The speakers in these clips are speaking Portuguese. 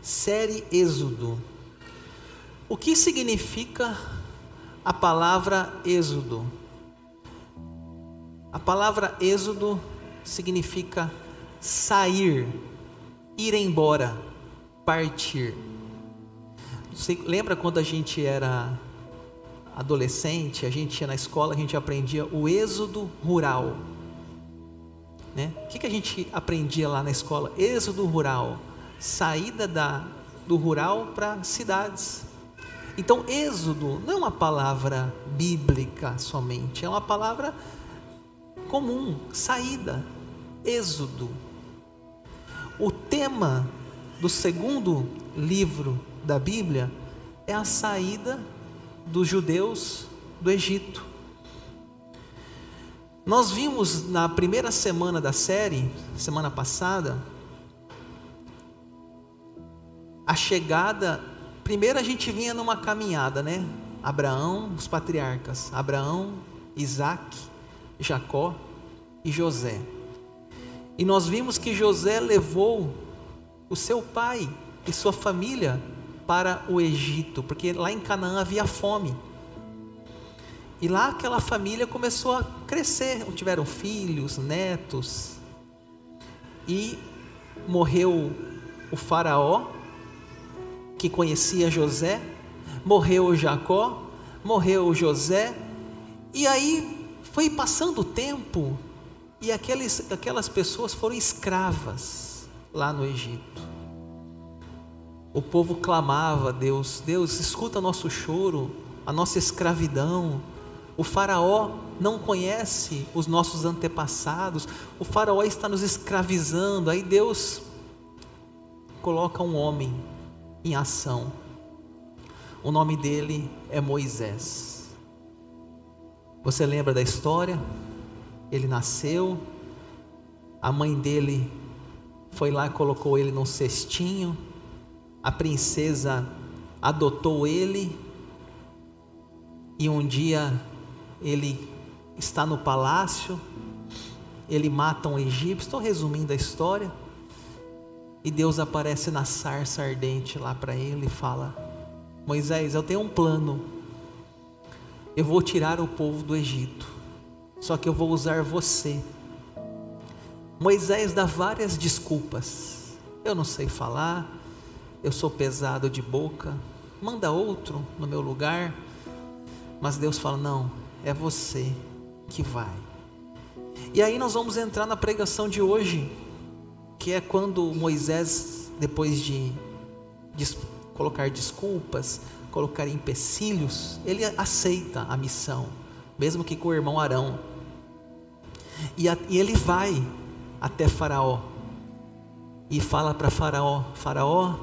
Série Êxodo. O que significa a palavra êxodo? A palavra êxodo significa sair, ir embora, partir. Você lembra quando a gente era adolescente, a gente ia na escola, a gente aprendia o êxodo rural, né? O que a gente aprendia lá na escola? Êxodo rural, saída do rural para cidades. Então êxodo não é uma palavra bíblica somente, é uma palavra comum, saída, êxodo. O tema do segundo livro da Bíblia é a saída dos judeus do Egito. Nós vimos na primeira semana da série, semana passada, a chegada. Primeiro a gente vinha numa caminhada, né? Abraão, os patriarcas, Abraão, Isaac, Jacó e José. E nós vimos que José levou o seu pai e sua família para o Egito, porque lá em Canaã havia fome. E lá aquela família começou a crescer, tiveram filhos, netos. E morreu o faraó, que conhecia José, morreu Jacó, morreu José, e aí foi passando o tempo, e aquelas pessoas foram escravas lá no Egito. O povo clamava a Deus: Deus, escuta nosso choro, a nossa escravidão. O faraó não conhece os nossos antepassados, o faraó está nos escravizando. Aí Deus coloca um homem em ação. O nome dele é Moisés. Você lembra da história? Ele nasceu, a mãe dele foi lá e colocou ele num cestinho, a princesa adotou ele, e um dia ele está no palácio, ele mata um egípcio. Estou resumindo a história. E Deus aparece na sarça ardente lá para ele e fala: Moisés, eu tenho um plano. Eu vou tirar o povo do Egito, só que eu vou usar você. Moisés dá várias desculpas. Eu não sei falar, eu sou pesado de boca, manda outro no meu lugar. Mas Deus fala: não, é você que vai. E aí nós vamos entrar na pregação de hoje, que é quando Moisés, depois de colocar desculpas, colocar empecilhos, ele aceita a missão, mesmo que com o irmão Arão. E ele vai até Faraó e fala para Faraó: Faraó,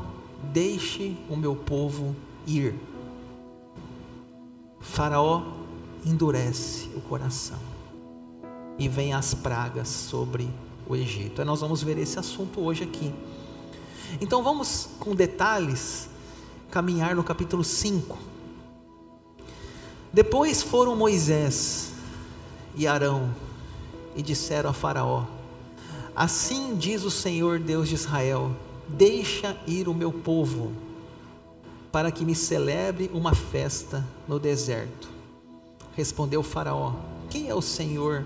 deixe o meu povo ir. Faraó endurece o coração e vem as pragas sobre o Egito. Nós vamos ver esse assunto hoje aqui. Então vamos com detalhes caminhar no capítulo 5. Depois foram Moisés e Arão e disseram a Faraó: assim diz o Senhor Deus de Israel: deixa ir o meu povo, para que me celebre uma festa no deserto. Respondeu Faraó: quem é o Senhor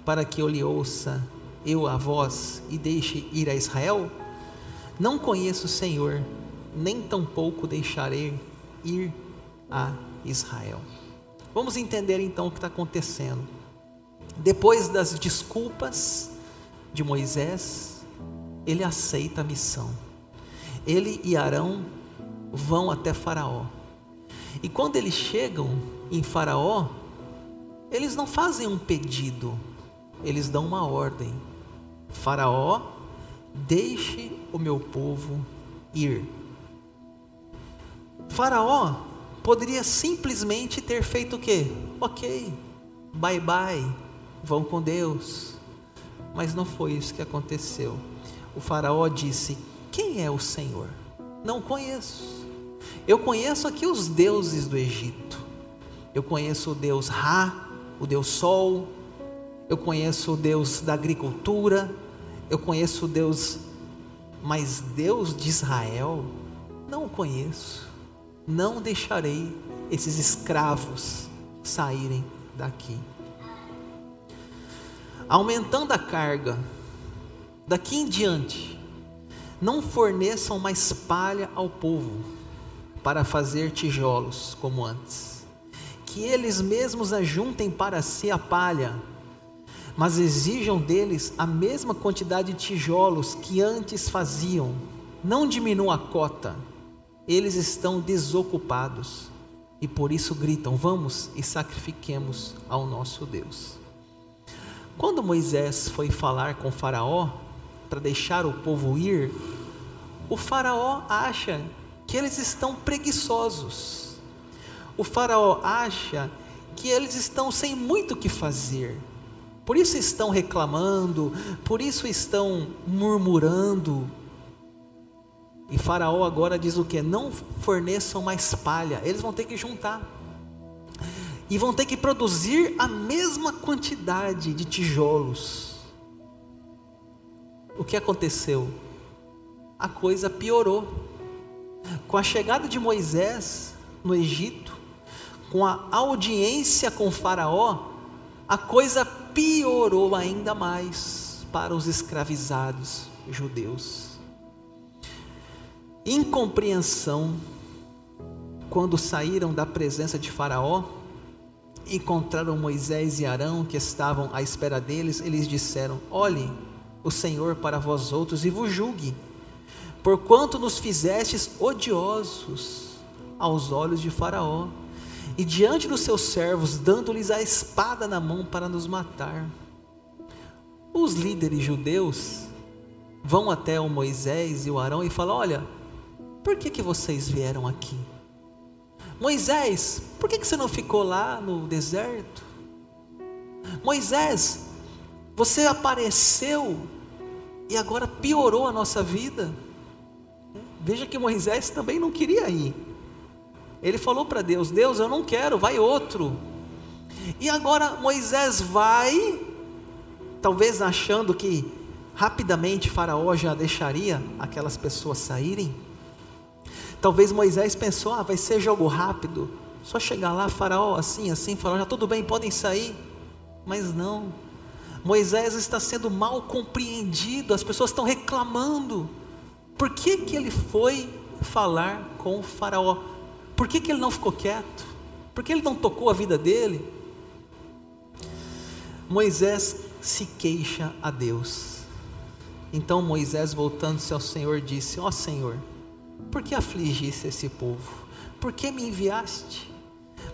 para que eu lhe ouça eu a voz e deixe ir a Israel? Não conheço o Senhor, nem tampouco deixarei ir a Israel. Vamos entender então o que está acontecendo. Depois das desculpas de Moisés, ele aceita a missão. Ele e Arão vão até Faraó. E quando eles chegam em Faraó, eles não fazem um pedido, eles dão uma ordem: Faraó, deixe o meu povo ir. Faraó poderia simplesmente ter feito o quê? Ok, bye bye, vão com Deus. Mas não foi isso que aconteceu. O faraó disse: quem é o Senhor? Não conheço. Eu conheço aqui os deuses do Egito. Eu conheço o Deus Ra, o Deus Sol. Eu conheço o Deus da agricultura. Eu conheço o Deus, mas Deus de Israel, não o conheço, não deixarei esses escravos saírem daqui. Aumentando a carga, daqui em diante, não forneçam mais palha ao povo para fazer tijolos como antes, que eles mesmos ajuntem para si a palha, mas exijam deles a mesma quantidade de tijolos que antes faziam. Não diminuam a cota, eles estão desocupados e por isso gritam: vamos e sacrifiquemos ao nosso Deus. Quando Moisés foi falar com Faraó para deixar o povo ir, o Faraó acha que eles estão preguiçosos. O Faraó acha que eles estão sem muito o que fazer. Por isso estão reclamando, por isso estão murmurando. E Faraó agora diz o quê? Não forneçam mais palha, eles vão ter que juntar. E vão ter que produzir a mesma quantidade de tijolos. O que aconteceu? A coisa piorou. Com a chegada de Moisés no Egito, com a audiência com Faraó, a coisa piorou ainda mais para os escravizados judeus. Incompreensão. Quando saíram da presença de Faraó, encontraram Moisés e Arão que estavam à espera deles. Eles disseram: olhe o Senhor para vós outros e vos julgue, porquanto nos fizestes odiosos aos olhos de Faraó e diante dos seus servos, dando-lhes a espada na mão para nos matar. Os líderes judeus vão até o Moisés e o Arão e falam: olha, por que vocês vieram aqui? Moisés, por que você não ficou lá no deserto? Moisés, você apareceu e agora piorou a nossa vida. Veja que Moisés também não queria ir. Ele falou para Deus: Deus, eu não quero, vai outro. E agora Moisés vai, talvez achando que rapidamente Faraó já deixaria aquelas pessoas saírem. Talvez Moisés pensou: vai ser jogo rápido, só chegar lá, Faraó, assim, Faraó, já tudo bem, podem sair. Mas não, Moisés está sendo mal compreendido, as pessoas estão reclamando. Por que ele foi falar com o Faraó? Por que ele não ficou quieto? Por que ele não tocou a vida dele? Moisés se queixa a Deus. Então Moisés, voltando-se ao Senhor, disse: ó Senhor, por que afligiste esse povo? Por que me enviaste?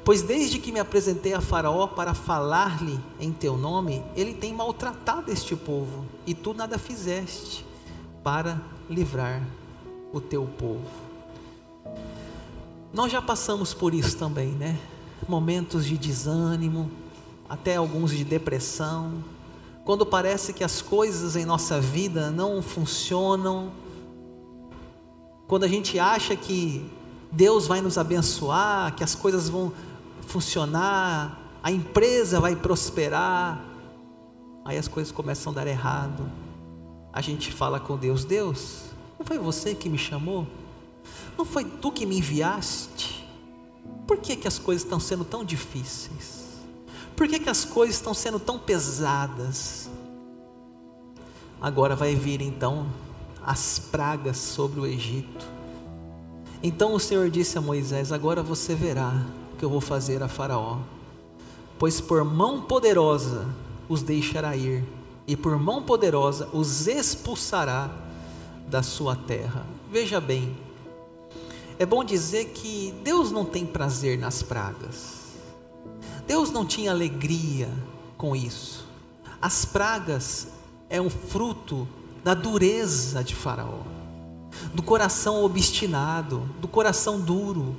Pois desde que me apresentei a Faraó para falar-lhe em teu nome, ele tem maltratado este povo, e tu nada fizeste para livrar o teu povo. Nós já passamos por isso também, né? Momentos de desânimo, até alguns de depressão, quando parece que as coisas em nossa vida não funcionam, quando a gente acha que Deus vai nos abençoar, que as coisas vão funcionar, a empresa vai prosperar, aí as coisas começam a dar errado. A gente fala com Deus: Deus, não foi você que me chamou? Não foi tu que me enviaste? Por que as coisas estão sendo tão difíceis? Por que as coisas estão sendo tão pesadas? Agora vai vir então as pragas sobre o Egito. Então o Senhor disse a Moisés: agora você verá o que eu vou fazer a Faraó, pois por mão poderosa os deixará ir, e por mão poderosa os expulsará da sua terra. Veja bem, é bom dizer que Deus não tem prazer nas pragas. Deus não tinha alegria com isso. As pragas é um fruto da dureza de Faraó, do coração obstinado, do coração duro.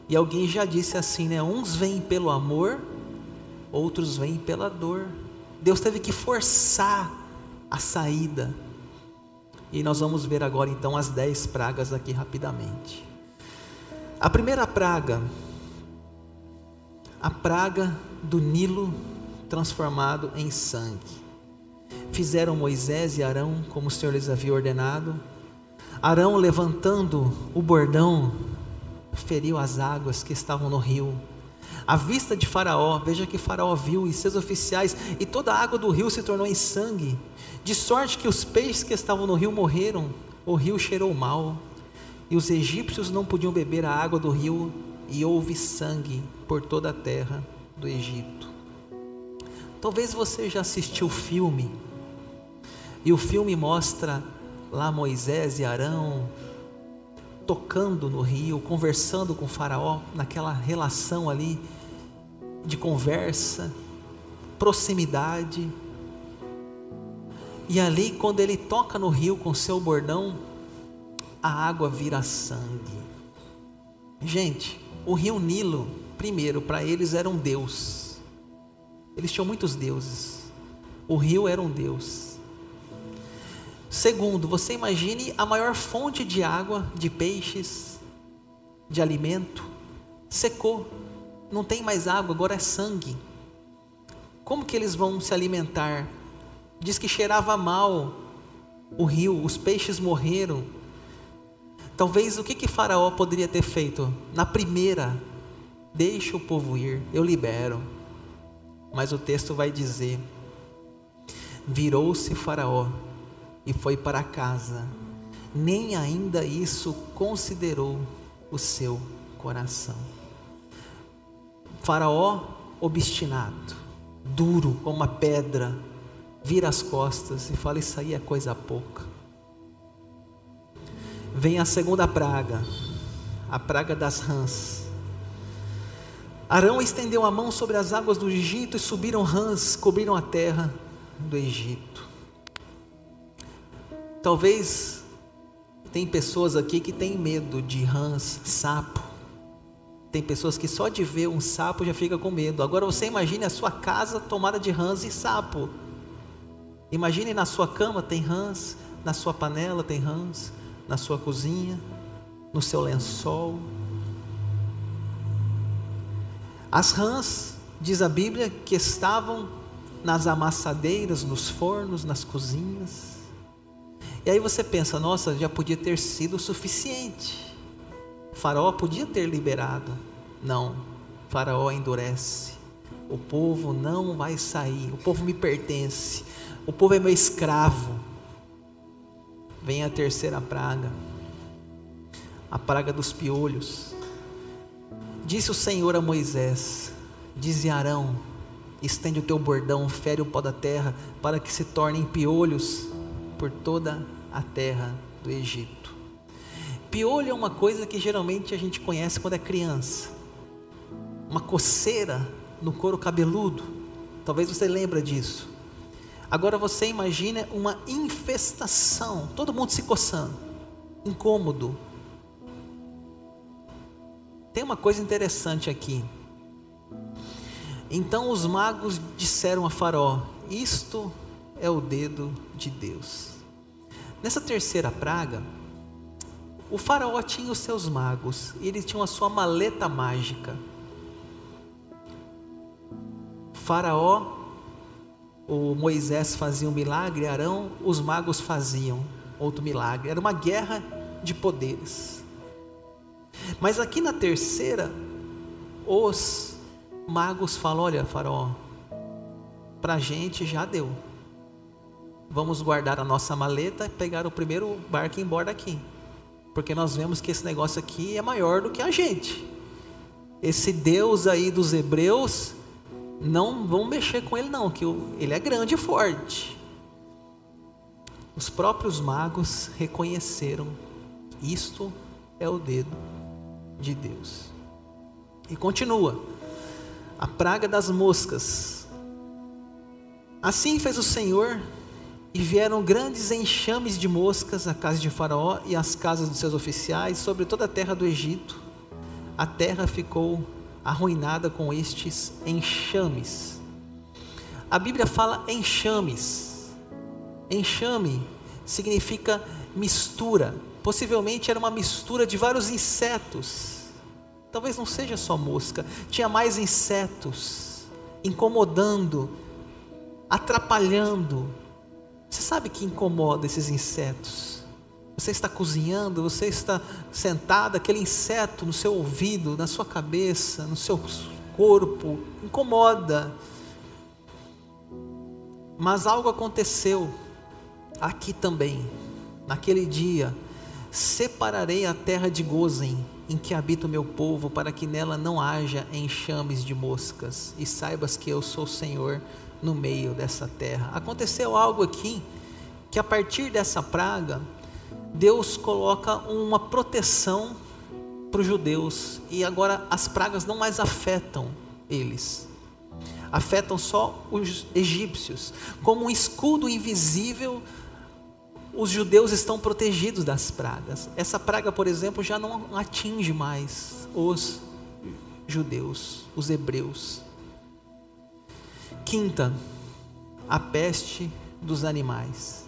E alguém já disse assim, né? Uns vêm pelo amor, outros vêm pela dor. Deus teve que forçar a saída. E nós vamos ver agora então as 10 pragas aqui rapidamente. A primeira praga, a praga do Nilo transformado em sangue. Fizeram Moisés e Arão como o Senhor lhes havia ordenado. Arão, levantando o bordão, feriu as águas que estavam no rio. À vista de Faraó, veja que Faraó viu, e seus oficiais, e toda a água do rio se tornou em sangue, de sorte que os peixes que estavam no rio morreram. O rio cheirou mal, e os egípcios não podiam beber a água do rio, e houve sangue por toda a terra do Egito. Talvez você já assistiu o filme, e o filme mostra lá Moisés e Arão tocando no rio, conversando com o Faraó, naquela relação ali de conversa, proximidade. E ali, quando ele toca no rio com seu bordão, a água vira sangue. Gente, o rio Nilo, primeiro, para eles era um deus. Eles tinham muitos deuses. O rio era um deus. Segundo, você imagine a maior fonte de água, de peixes, de alimento, secou. Não tem mais água, agora é sangue. Como que eles vão se alimentar? Diz que cheirava mal o rio, os peixes morreram. Talvez o que Faraó poderia ter feito? Na primeira, deixa o povo ir, eu libero. Mas o texto vai dizer: virou-se Faraó e foi para casa, nem ainda isso considerou o seu coração. Faraó obstinado, duro como uma pedra, vira as costas e fala: isso aí é coisa pouca. Vem a segunda praga, a praga das rãs. Arão estendeu a mão sobre as águas do Egito, e subiram rãs, cobriram a terra do Egito. Talvez tem pessoas aqui que têm medo de rãs, sapo. Tem pessoas que só de ver um sapo já fica com medo. Agora você imagine a sua casa tomada de rãs e sapo. Imagine na sua cama tem rãs, na sua panela tem rãs, na sua cozinha, no seu lençol. As rãs, diz a Bíblia, que estavam nas amassadeiras, nos fornos, nas cozinhas. E aí você pensa: nossa, já podia ter sido o suficiente. Faraó podia ter liberado. Não, Faraó endurece. O povo não vai sair, o povo me pertence, o povo é meu escravo. Vem a terceira praga, a praga dos piolhos. Disse o Senhor a Moisés: dize a Arão, estende o teu bordão, fere o pó da terra, para que se tornem piolhos por toda a terra do Egito. Piolho é uma coisa que geralmente a gente conhece quando é criança, uma coceira no couro cabeludo. Talvez você lembre disso. Agora você imagina uma infestação, todo mundo se coçando, incômodo. Tem uma coisa interessante aqui. Então os magos disseram a Faraó: isto é o dedo de Deus. Nessa terceira praga, o Faraó tinha os seus magos, e eles tinham a sua maleta mágica. Faraó, o Moisés fazia um milagre, Arão, os magos faziam outro milagre. Era uma guerra de poderes. Mas aqui na terceira, os magos falam: olha, Faraó, para a gente já deu. Vamos guardar a nossa maleta e pegar o primeiro barco e ir embora daqui, porque nós vemos que esse negócio aqui é maior do que a gente. Esse Deus aí dos hebreus, não vão mexer com ele não, que ele é grande e forte. Os próprios magos reconheceram: isto é o dedo de Deus. E continua, a praga das moscas. Assim fez o Senhor, e vieram grandes enxames de moscas à casa de Faraó e às casas dos seus oficiais, sobre toda a terra do Egito. A terra ficou arruinada com estes enxames. A Bíblia fala enxames. Enxame significa mistura. Possivelmente era uma mistura de vários insetos. Talvez não seja só mosca, tinha mais insetos incomodando, atrapalhando. Você sabe que incomoda esses insetos? Você está cozinhando, você está sentado, aquele inseto no seu ouvido, na sua cabeça, no seu corpo, incomoda. Mas algo aconteceu aqui também. Naquele dia, separarei a terra de Gozem, em que habita o meu povo, para que nela não haja enxames de moscas, e saibas que eu sou o Senhor no meio dessa terra. Aconteceu algo aqui, que a partir dessa praga, Deus coloca uma proteção para os judeus, e agora as pragas não mais afetam eles, afetam só os egípcios. Como um escudo invisível, os judeus estão protegidos das pragas. Essa praga, por exemplo, já não atinge mais os judeus, os hebreus. Quinta, a peste dos animais.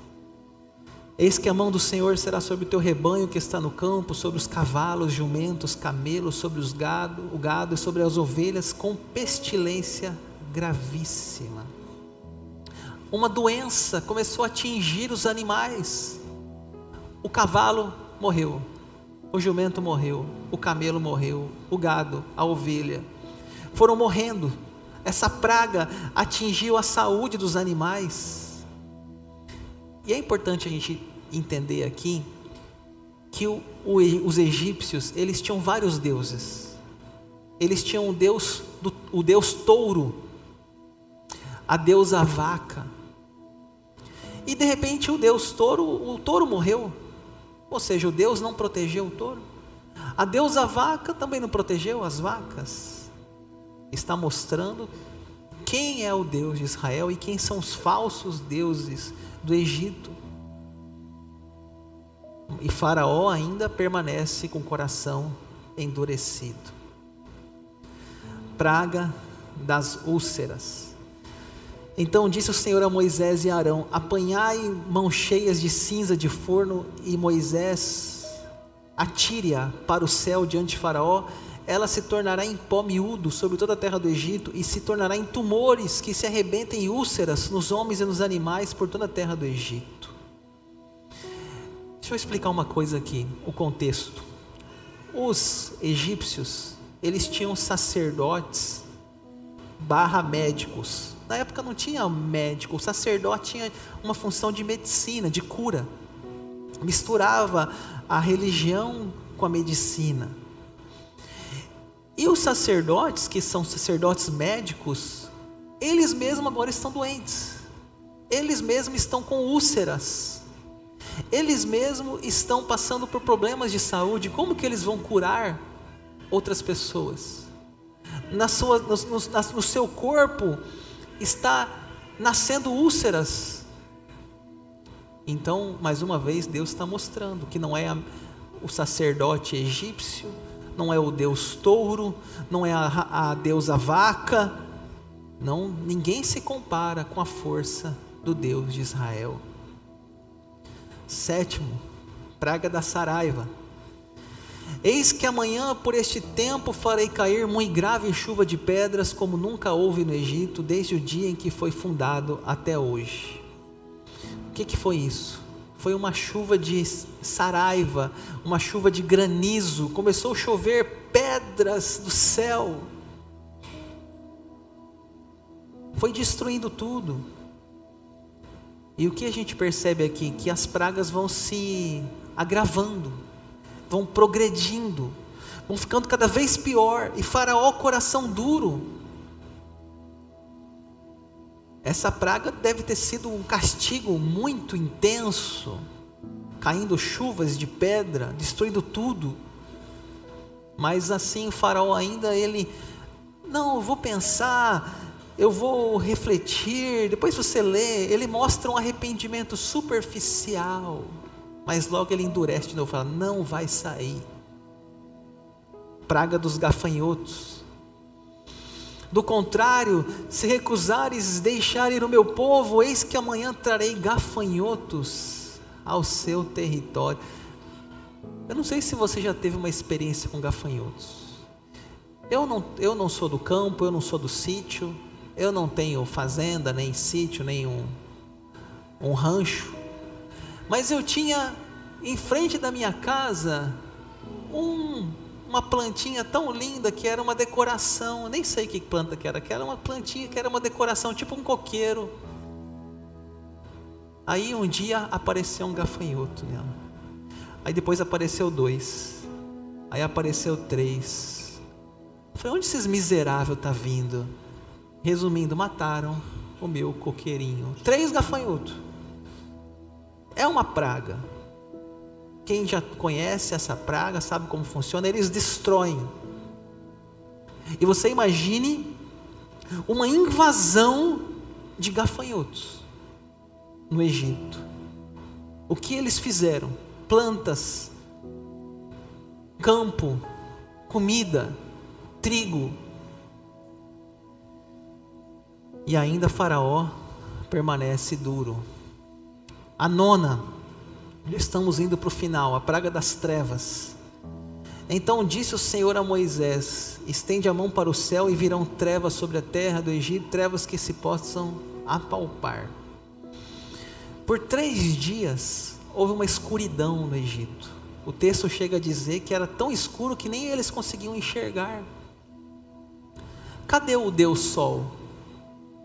Eis que a mão do Senhor será sobre o teu rebanho que está no campo, sobre os cavalos, jumentos, camelos, sobre o gado e sobre as ovelhas, com pestilência gravíssima. Uma doença começou a atingir os animais. O cavalo morreu, o jumento morreu, o camelo morreu, o gado, a ovelha, foram morrendo. Essa praga atingiu a saúde dos animais. E é importante a gente entender aqui que os egípcios, eles tinham vários deuses. Eles tinham o deus touro, a deusa vaca. E de repente o touro morreu. Ou seja, o Deus não protegeu o touro. A deusa vaca também não protegeu as vacas. Está mostrando quem é o Deus de Israel e quem são os falsos deuses do Egito. E Faraó ainda permanece com o coração endurecido. Praga das úlceras. Então disse o Senhor a Moisés e a Arão: apanhai mãos cheias de cinza de forno, e Moisés atire-a para o céu diante de Faraó. Ela se tornará em pó miúdo sobre toda a terra do Egito, e se tornará em tumores que se arrebentem em úlceras nos homens e nos animais por toda a terra do Egito. Deixa eu explicar uma coisa aqui, o contexto. Os egípcios, eles tinham sacerdotes / médicos. Na época não tinha médico, o sacerdote tinha uma função de medicina, de cura. Misturava a religião com a medicina. E os sacerdotes, que são sacerdotes médicos, eles mesmos agora estão doentes. Eles mesmos estão com úlceras. Eles mesmos estão passando por problemas de saúde. Como que eles vão curar outras pessoas? No seu corpo está nascendo úlceras. Então, mais uma vez, Deus está mostrando que não é o sacerdote egípcio, não é o Deus touro, não é a deusa vaca. Não, ninguém se compara com a força do Deus de Israel. Sétimo, praga da saraiva. Eis que amanhã por este tempo farei cair muito grave chuva de pedras, como nunca houve no Egito, desde o dia em que foi fundado até hoje. O que foi isso? Foi uma chuva de saraiva, uma chuva de granizo. Começou a chover pedras do céu. Foi destruindo tudo. E o que a gente percebe aqui? Que as pragas vão se agravando, vão progredindo, vão ficando cada vez pior. E Faraó, coração duro. Essa praga deve ter sido um castigo muito intenso, caindo chuvas de pedra, destruindo tudo. Mas assim o Faraó ainda, não, eu vou pensar, eu vou refletir. Depois você lê, ele mostra um arrependimento superficial, mas logo ele endurece de novo, fala: não vai sair. Praga dos gafanhotos. Do contrário, se recusares deixar ir o meu povo, eis que amanhã trarei gafanhotos ao seu território. Eu não sei se você já teve uma experiência com gafanhotos. Eu não sou do campo, eu não sou do sítio, eu não tenho fazenda, nem sítio, nem um rancho. Mas eu tinha em frente da minha casa uma plantinha tão linda que era uma decoração. Eu nem sei que planta que era uma plantinha que era uma decoração, tipo um coqueiro. Aí um dia apareceu um gafanhoto nela. Aí depois apareceu 2. Aí apareceu 3. Eu falei, onde esses miseráveis tá vindo? Resumindo, mataram o meu coqueirinho. 3 gafanhotos. É uma praga. Quem já conhece essa praga, sabe como funciona, eles destroem. E você imagine uma invasão de gafanhotos no Egito. O que eles fizeram? Plantas, campo, comida, trigo. E ainda Faraó permanece duro. A 9, já estamos indo para o final, a praga das trevas. Então disse o Senhor a Moisés: estende a mão para o céu e virão trevas sobre a terra do Egito, trevas que se possam apalpar. Por 3 dias houve uma escuridão no Egito. O texto chega a dizer que era tão escuro que nem eles conseguiam enxergar. Cadê o Deus Sol?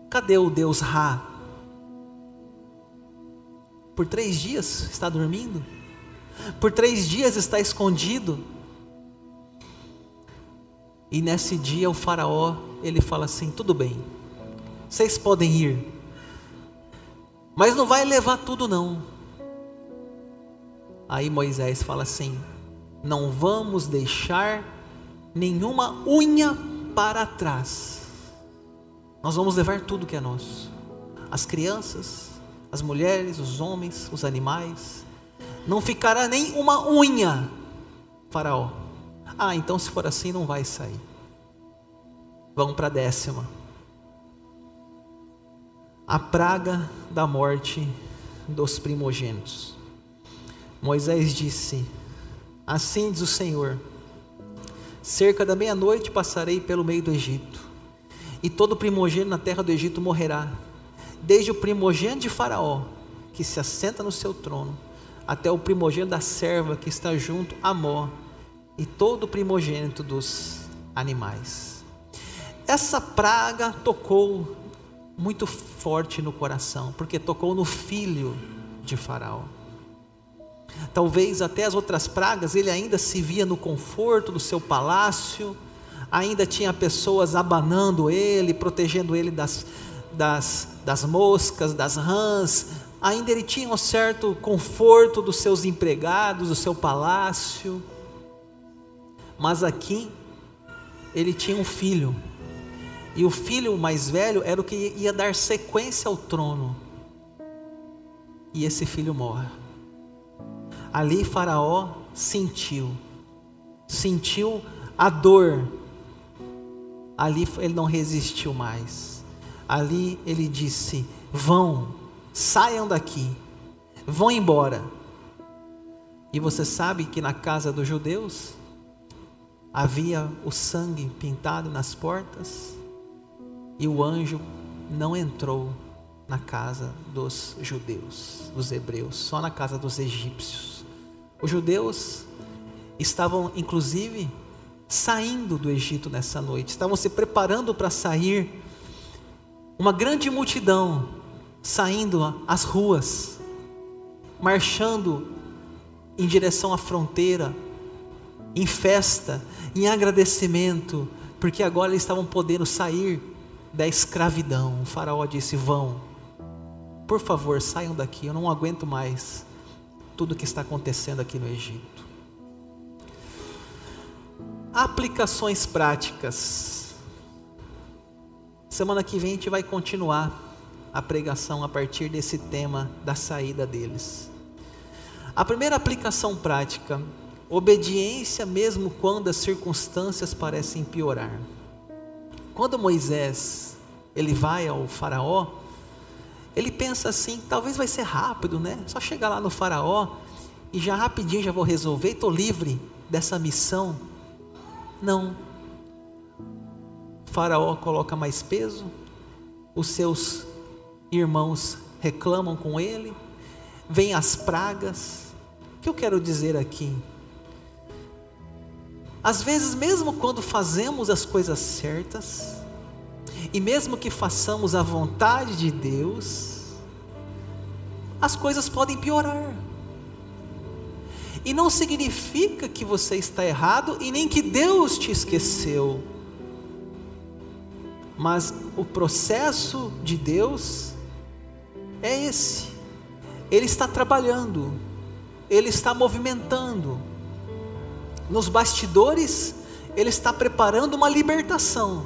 Cadê o Deus Ra? Por 3 dias está dormindo? Por 3 dias está escondido? E nesse dia o faraó, ele fala assim, tudo bem, vocês podem ir, mas não vai levar tudo não. Aí Moisés fala assim, não vamos deixar nenhuma unha para trás, nós vamos levar tudo que é nosso, as crianças, as mulheres, os homens, os animais, não ficará nem uma unha. Faraó, então se for assim não vai sair. Vamos para a 10ª, a praga da morte dos primogênitos. Moisés disse, assim diz o Senhor, cerca da meia-noite passarei pelo meio do Egito, e todo primogênito na terra do Egito morrerá, desde o primogênito de Faraó, que se assenta no seu trono, até o primogênito da serva que está junto a Mó, e todo o primogênito dos animais. Essa praga tocou muito forte no coração, porque tocou no filho de Faraó. Talvez até as outras pragas, ele ainda se via no conforto do seu palácio, ainda tinha pessoas abanando ele, protegendo ele das moscas, das rãs, ainda ele tinha um certo conforto dos seus empregados, do seu palácio, mas aqui ele tinha um filho, e o filho mais velho era o que ia dar sequência ao trono, e esse filho morre. Ali Faraó sentiu a dor, ali ele não resistiu mais. Ali ele disse, saiam daqui, vão embora. E você sabe que na casa dos judeus havia o sangue pintado nas portas, e o anjo não entrou na casa dos judeus, dos hebreus, só na casa dos egípcios. Os judeus estavam inclusive saindo do Egito nessa noite, estavam se preparando para sair. Uma grande multidão saindo às ruas, marchando em direção à fronteira, em festa, em agradecimento, porque agora eles estavam podendo sair da escravidão. O faraó disse, por favor, saiam daqui, eu não aguento mais tudo que está acontecendo aqui no Egito. Aplicações práticas. Semana que vem a gente vai continuar a pregação a partir desse tema da saída deles. A primeira aplicação prática, obediência mesmo quando as circunstâncias parecem piorar. Quando Moisés ele vai ao faraó, ele pensa assim, talvez vai ser rápido, né? Só chegar lá no faraó e já rapidinho já vou resolver, estou livre dessa missão. Não. O faraó coloca mais peso, os seus irmãos reclamam com ele, vem as pragas, que eu quero dizer aqui? Às vezes, mesmo quando fazemos as coisas certas, e mesmo que façamos a vontade de Deus, as coisas podem piorar. E não significa que você está errado e nem que Deus te esqueceu. Mas o processo de Deus é esse. Ele está trabalhando, Ele está movimentando. Nos bastidores, Ele está preparando uma libertação.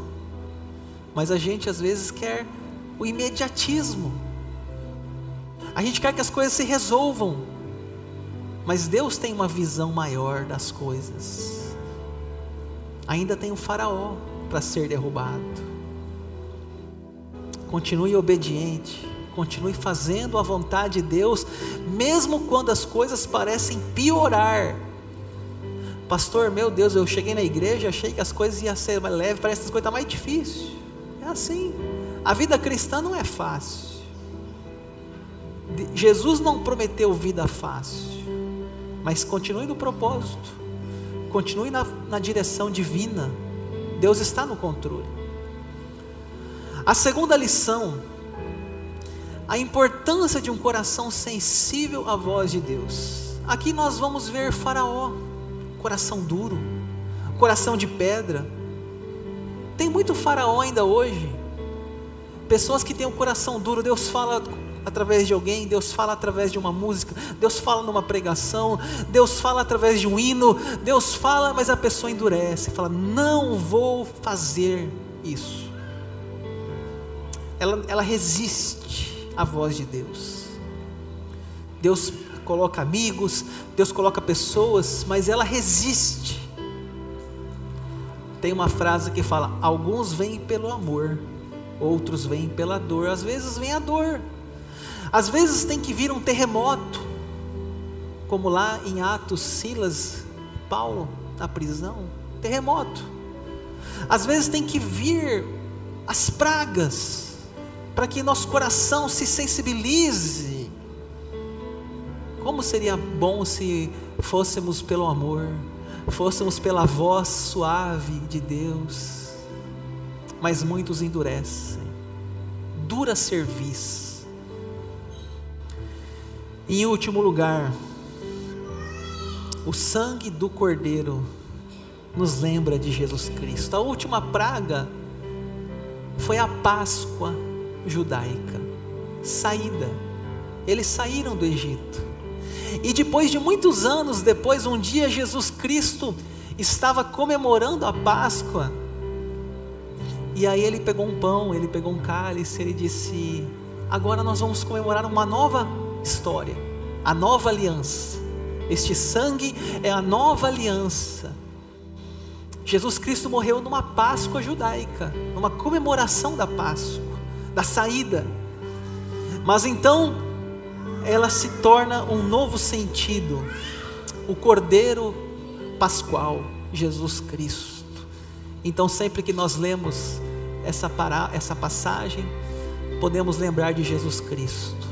Mas a gente às vezes quer o imediatismo. A gente quer que as coisas se resolvam. Mas Deus tem uma visão maior das coisas. Ainda tem um faraó para ser derrubado. Continue obediente. Continue fazendo a vontade de Deus, mesmo quando as coisas parecem piorar. Pastor, meu Deus, eu cheguei na igreja, achei que as coisas iam ser mais leves, parece que as coisas estão mais difíceis. É assim. A vida cristã não é fácil. Jesus não prometeu vida fácil, mas continue no propósito, continue na direção divina. Deus está no controle. A segunda lição, a importância de um coração sensível à voz de Deus. Aqui nós vamos ver Faraó, coração duro, coração de pedra. Tem muito faraó ainda hoje, pessoas que têm um coração duro. Deus fala através de alguém, Deus fala através de uma música, Deus fala numa pregação, Deus fala através de um hino, Deus fala, mas a pessoa endurece, fala, não vou fazer isso. Ela resiste à voz de Deus. Deus coloca amigos, Deus coloca pessoas, mas ela resiste. Tem uma frase que fala, alguns vêm pelo amor, outros vêm pela dor. Às vezes vem a dor, às vezes tem que vir um terremoto, como lá em Atos, Silas, Paulo na prisão, terremoto. Às vezes tem que vir as pragas, para que nosso coração se sensibilize. Como seria bom se fôssemos pelo amor, fôssemos pela voz suave de Deus, mas muitos endurecem, dura cerviz. E em último lugar, o sangue do Cordeiro nos lembra de Jesus Cristo. A última praga foi a Páscoa judaica, saída. Eles saíram do Egito, e depois de muitos anos depois, um dia Jesus Cristo estava comemorando a Páscoa, e aí ele pegou um pão, ele pegou um cálice, ele disse, agora nós vamos comemorar uma nova história, a nova aliança. Este sangue é a nova aliança. Jesus Cristo morreu numa Páscoa judaica, numa comemoração da Páscoa, da saída. Mas então ela se torna um novo sentido, o Cordeiro Pascual, Jesus Cristo. Então sempre que nós lemos essa passagem, podemos lembrar de Jesus Cristo,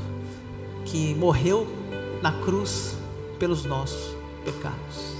que morreu na cruz pelos nossos pecados.